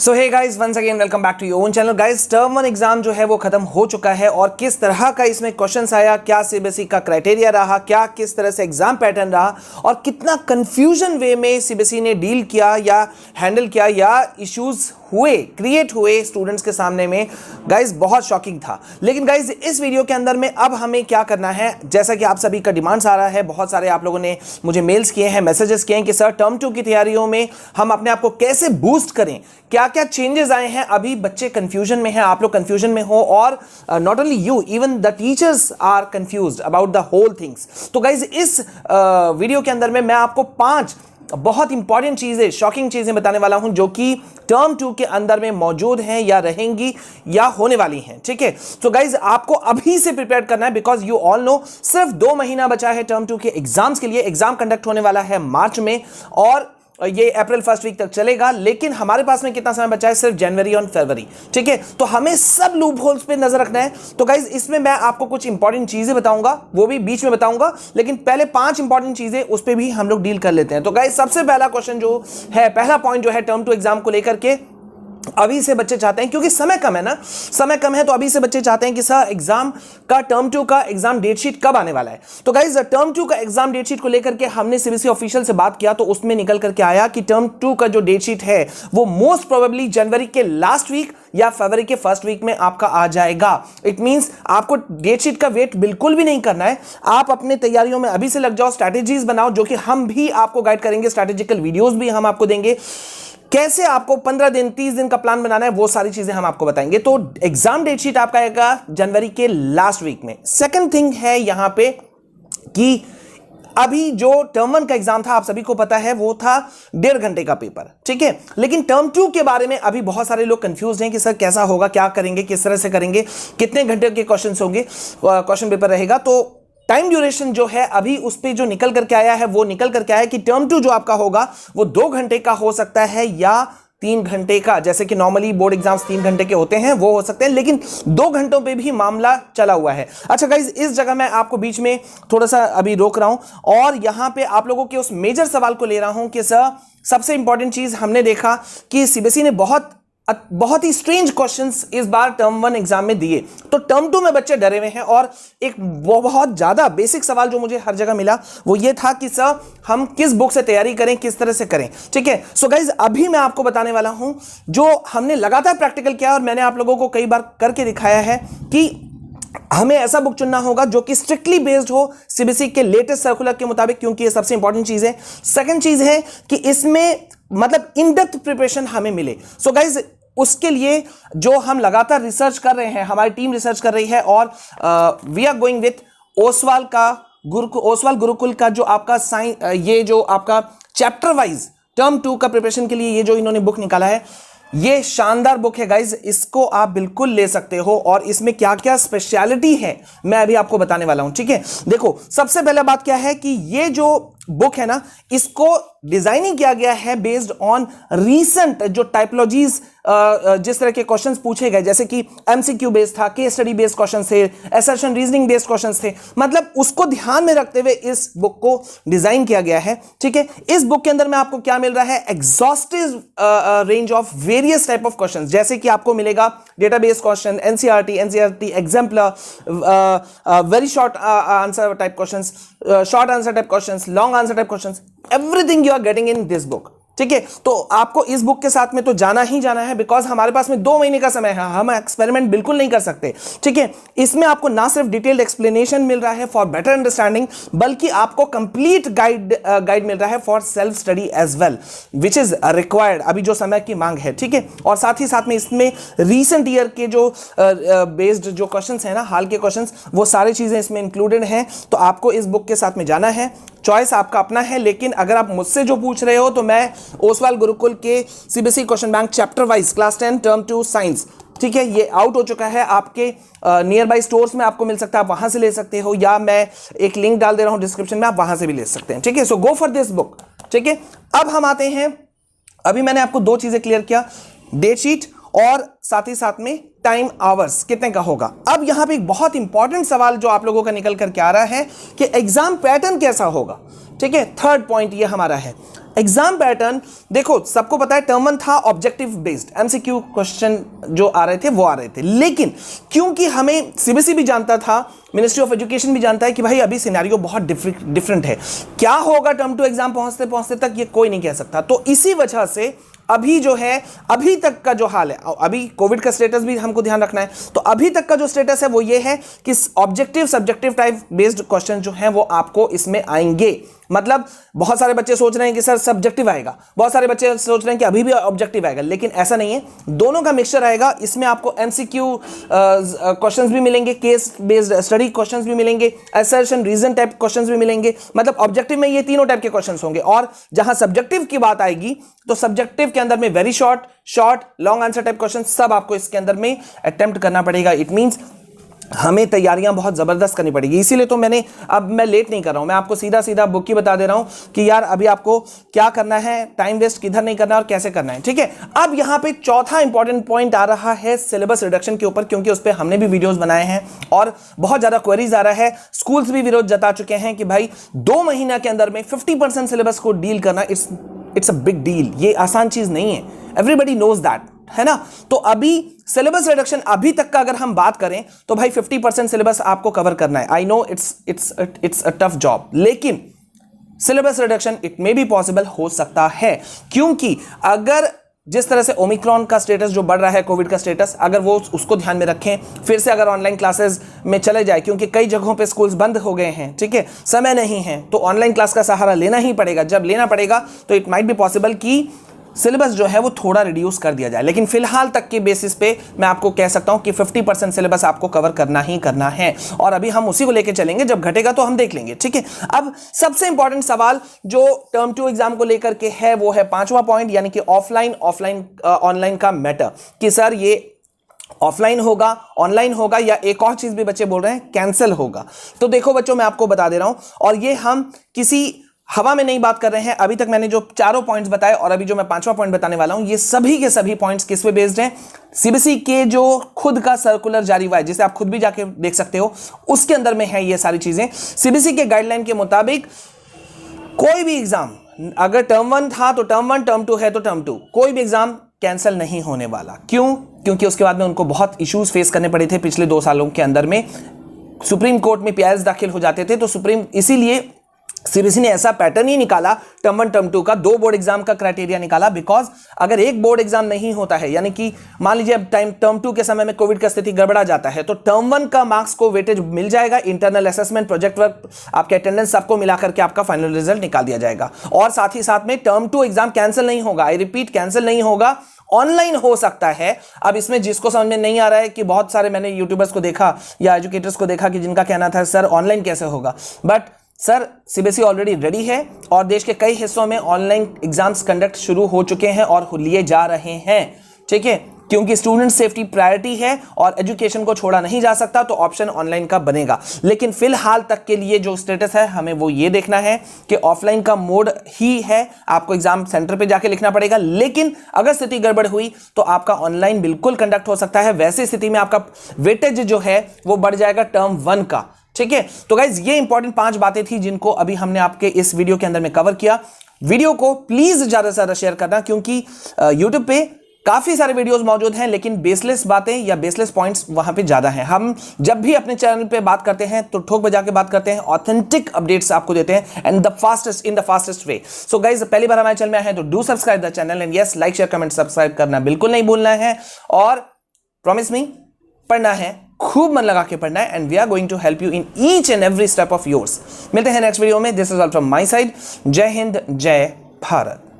So hey guys, once again welcome back to your own channel. Guys, term 1 exam जो है वो खत्म हो चुका है और किस तरह का इसमें क्वेश्चंस आया, क्या सीबीएसई का क्राइटेरिया रहा, क्या किस तरह से एग्जाम पैटर्न रहा और कितना कंफ्यूजन वे में सीबीएसई ने डील किया या हैंडल किया या इश्यूज क्रिएट हुए स्टूडेंट्स के सामने में, गाइस बहुत शॉकिंग था। लेकिन गाइस इस वीडियो के अंदर में अब हमें क्या करना है, जैसा कि आप सभी का डिमांड्स आ रहा है, बहुत सारे आप लोगों ने मुझे मेल्स किए हैं, मैसेजेस किए हैं कि सर टर्म 2 की तैयारियों में हम अपने आप को कैसे बूस्ट करें, क्या क्या चेंजेस आए हैं। अभी बच्चे कंफ्यूजन में हैं, आप लोग कंफ्यूजन में हो और not only you, even the teachers are confused about the whole things. तो गाइस इस वीडियो के अंदर में मैं आपको 5 बहुत इंपॉर्टेंट चीजें, शॉकिंग चीजें बताने वाला हूं जो कि टर्म 2 के अंदर में मौजूद हैं या रहेंगी या होने वाली हैं। ठीक है, तो गाइज आपको अभी से प्रिपेयर करना है बिकॉज यू ऑल नो सिर्फ 2 महीना बचा है टर्म 2 के एग्जाम्स के लिए। एग्जाम कंडक्ट होने वाला है मार्च में और ये अप्रैल फर्स्ट वीक तक चलेगा, लेकिन हमारे पास में कितना समय बचा है, सिर्फ जनवरी और फरवरी। ठीक है, तो हमें सब लूप होल्स पे नजर रखना है। तो गाइज इसमें मैं आपको कुछ इंपॉर्टेंट चीजें बताऊंगा, वो भी बीच में बताऊंगा, लेकिन पहले 5 इंपॉर्टेंट चीजें उस पे भी हम लोग डील कर लेते हैं। तो गाइज सबसे पहला क्वेश्चन जो है, पहला पॉइंट जो है टर्म 2 एग्जाम को लेकर के, अभी से बच्चे चाहते हैं, क्योंकि समय कम है ना, समय कम है, तो अभी से बच्चे चाहते हैं कि सर एग्जाम का टर्म 2 का एग्जाम डेट शीट कब आने वाला है। तो गाइज टर्म 2 का एग्जाम डेट शीट को लेकर के हमने सीबीएसई ऑफिशियल से बात किया, तो उसमें निकल करके आया कि टर्म 2 का जो डेट शीट है वो मोस्ट प्रोबेबली जनवरी के लास्ट वीक या फरवरी के फर्स्ट वीक में आपका आ जाएगा। इट मींस आपको डेट शीट का वेट बिल्कुल भी नहीं करना है, आप अपने तैयारियों में अभी से लग जाओ, स्ट्रैटेजीज बनाओ, जो कि हम भी आपको गाइड करेंगे, स्ट्रैटेजिकल वीडियोस भी हम आपको देंगे, कैसे आपको 15 दिन 30 दिन का प्लान बनाना है, वो सारी चीजें हम आपको बताएंगे। तो एग्जाम डेट शीट आपका आएगा जनवरी के लास्ट वीक में। सेकंड थिंग है यहां पे कि अभी जो टर्म 1 का एग्जाम था, आप सभी को पता है, वो था 1.5 घंटे का पेपर। ठीक है, लेकिन टर्म 2 के बारे में अभी बहुत सारे लोग कंफ्यूज हैं कि सर कैसा होगा, क्या करेंगे, किस तरह से करेंगे, कितने घंटे के क्वेश्चन होंगे, क्वेश्चन पेपर रहेगा। तो टाइम ड्यूरेशन जो है अभी उस पे जो निकल करके आया है, वो निकल करके आया है कि टर्म 2 जो आपका होगा वो 2 घंटे का हो सकता है या 3 घंटे का, जैसे कि नॉर्मली बोर्ड एग्जाम्स 3 घंटे के होते हैं, वो हो सकते हैं, लेकिन 2 घंटों पे भी मामला चला हुआ है। अच्छा गाइज, इस जगह मैं आपको बीच में थोड़ा सा अभी रोक रहा हूं और यहां पे आप लोगों के उस मेजर सवाल को ले रहा हूं कि सर सबसे इंपॉर्टेंट चीज हमने देखा कि सीबीएसई ने बहुत ही स्ट्रेंज क्वेश्चंस इस बार टर्म 1 एग्जाम में दिए, तो टर्म 2 में बच्चे डरे हुए हैं। और एक बहुत ज्यादा बेसिक सवाल जो मुझे हर जगह मिला वो ये था कि सर हम किस बुक से तैयारी करें, किस तरह से करें। ठीक है, सो गाइज अभी मैं आपको बताने वाला हूं जो हमने लगातार प्रैक्टिकल किया और मैंने आप लोगों को कई बार करके दिखाया है कि हमें ऐसा बुक चुनना होगा जो कि स्ट्रिक्टली बेस्ड हो सीबीएसई के लेटेस्ट सर्कुलर के मुताबिक, क्योंकि ये सबसे इंपॉर्टेंट चीज है। सेकंड चीज है कि इसमें मतलब इन डेप्थ प्रिपरेशन हमें मिले। सो गाइज उसके लिए जो हम लगातार रिसर्च कर रहे हैं, हमारी टीम रिसर्च कर रही है और we are going with Oswal Gurukul का जो आपका ये जो आपका चैप्टर वाइज टर्म 2 का प्रिपरेशन के लिए ये जो इन्होंने बुक निकाला है, ये शानदार बुक है गाइज, इसको आप बिल्कुल ले सकते हो और इसमें क्या क्या स्पेशलिटी है मैं अभी आपको बताने वाला हूं। ठीक है, देखो सबसे पहले बात क्या है कि ये जो बुक है ना, इसको डिजाइनिंग किया गया है बेस्ड ऑन रीसेंट जो टाइपोलॉजीज, जिस तरह के क्वेश्चंस पूछे गए, जैसे कि एमसीक्यू बेस्ड था, केस स्टडी बेस्ड क्वेश्चंस थे, असर्शन रीजनिंग बेस्ड क्वेश्चंस थे, मतलब उसको ध्यान में रखते हुए इस बुक को डिजाइन किया गया है। ठीक है, इस बुक के अंदर में आपको क्या मिल रहा है, exhaustive range of various type of questions, जैसे कि आपको मिलेगा database question, NCERT exemplar, very short answer type questions, short answer type questions, long answer type questions, everything you are getting in this book. ठीक है, तो आपको इस book के साथ में तो जाना ही जाना है बिकॉज हमारे पास में 2 महीने का समय है, हम एक्सपेरिमेंट बिल्कुल नहीं कर सकते। ठीक है, इसमें आपको ना सिर्फ डिटेल्ड एक्सप्लेनेशन मिल रहा है फॉर बेटर अंडरस्टैंडिंग, बल्कि आपको कंप्लीट गाइड मिल रहा है for self study as well, which is required, अभी जो समय की मांग है। ठीक है, और साथ ही साथ में इसमें रीसेंट ईयर के जो बेस्ड जो क्वेश्चन है ना, हाल के क्वेश्चन, वो सारी चीजें इसमें इंक्लूडेड हैं। तो आपको इस बुक के साथ में जाना है, चॉइस आपका अपना है, लेकिन अगर आप मुझसे जो पूछ रहे हो तो मैं ओसवाल गुरुकुल के CBSE question bank chapter wise class 10 term 2 science, ठीक है, ये आउट हो चुका है, आपके नियर बाई स्टोर्स में आपको मिल सकता है, आप वहां से ले सकते हो, या मैं एक लिंक डाल दे रहा हूं डिस्क्रिप्शन में, आप वहां से भी ले सकते हैं। ठीक है, सो गो फॉर दिस बुक। ठीक है, अब हम आते हैं, अभी मैंने आपको 2 चीजें क्लियर किया, डेट शीट और साथ ही साथ में टाइम आवर्स कितने का होगा। अब यहां पे एक बहुत इंपॉर्टेंट सवाल जो आप लोगों का निकल करके आ रहा है कि एग्जाम पैटर्न कैसा होगा। ठीक है, थर्ड पॉइंट ये हमारा है, एग्जाम पैटर्न देखो, सबको पता है टर्म 1 था ऑब्जेक्टिव बेस्ड, एमसीक्यू क्वेश्चन जो आ रहे थे वो आ रहे थे, लेकिन क्योंकि हमें सीबीएसई भी जानता था, मिनिस्ट्री ऑफ एजुकेशन भी जानता है कि भाई अभी सिनेरियो बहुत डिफरेंट है, क्या होगा टर्म 2 एग्जाम पहुंचते पहुंचते तक ये कोई नहीं कह सकता। तो इसी वजह से अभी जो है, अभी तक का जो हाल है, अभी कोविड का स्टेटस भी हमको ध्यान रखना है, तो अभी तक का जो स्टेटस है वो ये है कि objective subjective type based question जो है वो आपको इसमें आएंगे। मतलब बहुत सारे बच्चे सोच रहे हैं कि सर सब्जेक्टिव आएगा, बहुत सारे बच्चे सोच रहे हैं कि अभी भी ऑब्जेक्टिव आएगा, लेकिन ऐसा नहीं है, दोनों का मिक्सचर आएगा। इसमें आपको एमसीक्यू क्वेश्चंस भी मिलेंगे, केस बेस्ड स्टडी क्वेश्चंस भी मिलेंगे, असर्शन रीजन टाइप क्वेश्चंस भी मिलेंगे। मतलब ऑब्जेक्टिव में ये तीनों टाइप के क्वेश्चंस होंगे, और जहां सब्जेक्टिव की बात आएगी तो सब्जेक्टिव के अंदर में very short long answer type question सब आपको इसके अंदर में अटेम्प्ट करना पड़ेगा। इट मींस हमें तैयारियां बहुत जबरदस्त करनी पड़ेगी। इसीलिए तो मैं लेट नहीं कर रहा हूं, मैं आपको सीधा सीधा बुक ही बता दे रहा हूं कि यार अभी आपको क्या करना है, टाइम वेस्ट किधर नहीं करना और कैसे करना है, ठीक है। अब यहां पे चौथा इंपॉर्टेंट पॉइंट आ रहा है सिलेबस रिडक्शन के ऊपर, क्योंकि उस पर हमने भी वीडियोस बनाए हैं और बहुत ज्यादा क्वेरीज आ रहा है। स्कूल्स भी विरोध जता चुके हैं कि भाई 2 महीना के अंदर में 50% सिलेबस को डील करना इट्स अ बिग डील, ये आसान चीज नहीं है, एवरीबडी नोज दैट, है ना। तो अभी सिलेबस रिडक्शन अभी तक का अगर हम बात करें तो भाई 50% सिलेबस आपको कवर करना है। I know it's a tough job, लेकिन syllabus reduction it may be possible हो सकता है, क्योंकि अगर जिस तरह से ओमिक्रॉन का स्टेटस जो बढ़ रहा है, कोविड का स्टेटस, अगर वो उसको ध्यान में रखें, फिर से अगर ऑनलाइन क्लासेस में चले जाए, क्योंकि कई जगहों पे स्कूल्स बंद हो गए हैं, ठीक है, समय नहीं है, तो ऑनलाइन क्लास का सहारा लेना ही पड़ेगा। जब लेना पड़ेगा तो इट माइट बी पॉसिबल कि सिलेबस जो है वो थोड़ा रिड्यूस कर दिया जाए, लेकिन फिलहाल तक के बेसिस पे मैं आपको कह सकता हूं कि 50% सिलेबस आपको कवर करना ही करना है, और अभी हम उसी को लेके चलेंगे, जब घटेगा तो हम देख लेंगे, ठीक है। अब सबसे इंपॉर्टेंट सवाल जो टर्म 2 एग्जाम को लेकर के है वो है 5वां पॉइंट, यानी कि ऑफलाइन ऑनलाइन का मैटर, कि सर ये ऑफलाइन होगा, ऑनलाइन होगा, या एक और चीज भी बच्चे बोल रहे हैं कैंसिल होगा। तो देखो बच्चों, मैं आपको बता दे रहा हूं, और ये हम किसी हवा में नहीं बात कर रहे हैं। अभी तक मैंने जो 4 पॉइंट्स बताए और अभी जो मैं 5वां पॉइंट बताने वाला हूं, ये सभी के सभी पॉइंट्स किस पे बेस्ड हैं, सीबीएसई के जो खुद का सर्कुलर जारी हुआ है, जिसे आप खुद भी जाके देख सकते हो, उसके अंदर में है ये सारी चीजें। सीबीएसई के गाइडलाइन के मुताबिक कोई भी एग्जाम, अगर टर्म 1 था तो टर्म 1, टर्म 2 है तो टर्म 2, कोई भी एग्जाम कैंसिल नहीं होने वाला। क्यों? क्योंकि उसके बाद में उनको बहुत इश्यूज फेस करने पड़े थे पिछले 2 सालों के अंदर में, सुप्रीम कोर्ट में पीआईएल्स दाखिल हो जाते थे, तो इसीलिए सीबीएसई ने ऐसा पैटर्न ही निकाला, टर्म 1 टर्म 2 का 2 बोर्ड एग्जाम का क्राइटेरिया निकाला, बिकॉज अगर एक बोर्ड एग्जाम नहीं होता है, यानी कि मान लीजिए अब टर्म 2 के समय में कोविड का स्थिति गड़बड़ा जाता है, तो टर्म 1 का मार्क्स को वेटेज मिल जाएगा, इंटरनल असेसमेंट, प्रोजेक्ट वर्क, आपके अटेंडेंस सबको मिलाकर के आपका फाइनल रिजल्ट निकाल दिया जाएगा। और साथ ही साथ में टर्म 2 एग्जाम कैंसिल नहीं होगा, आई रिपीट कैंसिल नहीं होगा, ऑनलाइन हो सकता है। अब इसमें जिसको समझ में नहीं आ रहा है कि बहुत सारे मैंने यूट्यूबर्स को देखा या एजुकेटर्स को देखा कि जिनका कहना था सर ऑनलाइन कैसे होगा, but sir CBSE already ready है और देश के कई हिस्सों में ऑनलाइन एग्जाम्स कंडक्ट शुरू हो चुके हैं और लिए जा रहे हैं, ठीक है, क्योंकि स्टूडेंट सेफ्टी प्रायोरिटी है और एजुकेशन को छोड़ा नहीं जा सकता, तो ऑप्शन ऑनलाइन का बनेगा। लेकिन फिलहाल तक के लिए जो स्टेटस है हमें वो ये देखना है कि ऑफलाइन का मोड ही है, आपको एग्जाम सेंटर पे जाके लिखना पड़ेगा, लेकिन अगर स्थिति गड़बड़ हुई तो आपका ऑनलाइन बिल्कुल कंडक्ट हो सकता है। वैसे स्थिति में आपका वेटेज जो है वो बढ़ जाएगा टर्म 1 का, ठीक है। तो गाइज ये इंपॉर्टेंट 5 बातें थी जिनको अभी हमने आपके इस वीडियो के अंदर में कवर किया। वीडियो को प्लीज ज्यादा से ज्यादा शेयर करना, क्योंकि यूट्यूब पे काफी सारे वीडियोस मौजूद हैं, लेकिन बेसलेस बातें या बेसलेस पॉइंट्स वहां पे ज्यादा हैं। हम जब भी अपने चैनल पे बात करते हैं तो ठोक बजा के बात करते हैं, ऑथेंटिक अपडेट्स आपको देते हैं and the fastest way. So guys पहली बार हमारे चैनल में आए हैं तो do subscribe the channel and yes like share comment subscribe करना बिल्कुल नहीं भूलना है, और प्रॉमिस मी पढ़ना है, खूब मन लगा के पढ़ना है, and we are going to help you in each and every step of yours. मिलते हैं नेक्स्ट वीडियो में। This is all from my side. जय हिंद, जय भारत।